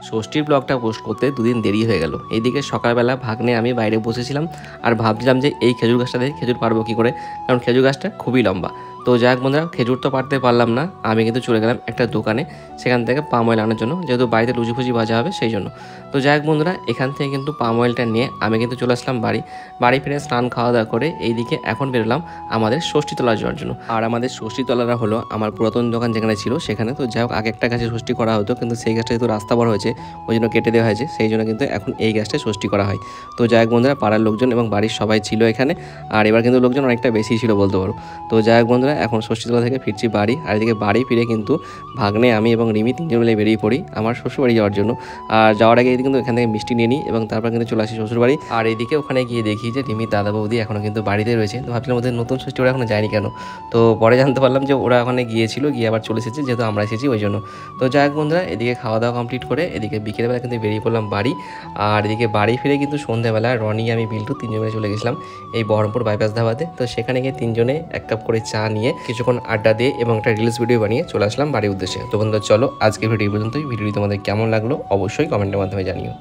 ষষ্ঠীর ব্লগটা পোস্ট করতে দুদিন দেরি হয়ে গেল। এইদিকে সকালবেলা ভাগ্নে আমি বাইরে বসেছিলাম আর ভাবছিলাম যে এই খেজুর গাছটা থেকে খেজুর পারবো কী করে, কারণ খেজুর গাছটা খুবই লম্বা। তো যাই হোক বন্ধুরা, খেজুর তো পারতে পারলাম না। আমি কিন্তু চলে গেলাম একটা দোকানে, সেখান থেকে পাম অয়েল আনার জন্য, যেহেতু বাড়িতে লুচি ফুচি ভাজা হবে সেই জন্য। তো যাই হোক বন্ধুরা, এখান থেকে কিন্তু পাম অয়েলটা নিয়ে আমি কিন্তু চলে আসলাম বাড়ি ফিরে স্নান খাওয়া দাওয়া করে এইদিকে এখন বেরোলাম আমাদের ষষ্ঠীতলা যাওয়ার জন্য। আর আমাদের ষষ্ঠীতলাটা হলো আমার পুরাতন দোকান যেখানে ছিল সেখানে। তো যাই হোক, আগে একটা গাছে ষষ্ঠী করা হতো, কিন্তু সেই গাছটা যেহেতু রাস্তা বড় হয়েছে ওই জন্য কেটে দেওয়া হয়েছে, সেই জন্য কিন্তু এখন এই গাছটায় ষষ্ঠী করা হয়। তো যাই হোক বন্ধুরা, পাড়ার লোকজন এবং বাড়ির সবাই ছিল এখানে, আর এবার কিন্তু লোকজন অনেকটা বেশি ছিল বলতে পারো। তো যাই হোক বন্ধুরা, এখন ষষ্ঠীতলা থেকে ফিরছি বাড়ি। আর এদিকে বাড়ি ফিরে কিন্তু ভাগ্নে, আমি এবং রিমি তিনজন মিলে বেরিয়ে পড়ি আমার শ্বশুরবাড়ি যাওয়ার জন্য। আর যাওয়ার আগে কিন্তু এখান থেকে মিষ্টি নিয়ে নিই এবং তারপর কিন্তু চলে আসি শ্বশুরবাড়ি। আর এইদিকে ওখানে গিয়ে দেখি যে রিমির দাদা বৌদি এখনও কিন্তু বাড়িতে রয়েছে। তো ভাবছিলাম ওদের নতুন ষষ্ঠী ওরা এখনো যায়নি কেন। তো পরে জানতে পারলাম যে ওরা ওখানে গিয়ে আবার চলে এসেছে, যেহেতু আমরা এসেছি ওই জন্য। তো যাই হোক বন্ধুরা, এদিকে খাওয়া দাওয়া কমপ্লিট করে এদিকে বিকেলবেলা কিন্তু বেরিয়ে পড়লাম বাড়ি। আর এদিকে বাড়ি ফিরে কিন্তু সন্ধ্যাবেলা রনি, আমি বিল্টু তিনজন মিলে চলে গেছিলাম এই বহরমপুর বাইপাস ধাবাতে। তো সেখানে গিয়ে তিনজনে এক কাপ করে চা নিয়ে কিছুক্ষণ আড্ডা দিয়ে এবং একটা রিলস ভিডিও বানিয়ে চলে আসলাম বাড়ির উদ্দেশ্যে। তো বন্ধুরা চলো, আজকে ভিডিও পর্যন্তই। ভিডিওটি তোমাদের কেমন লাগলো অবশ্যই কমেন্টের মাধ্যমে জানিও।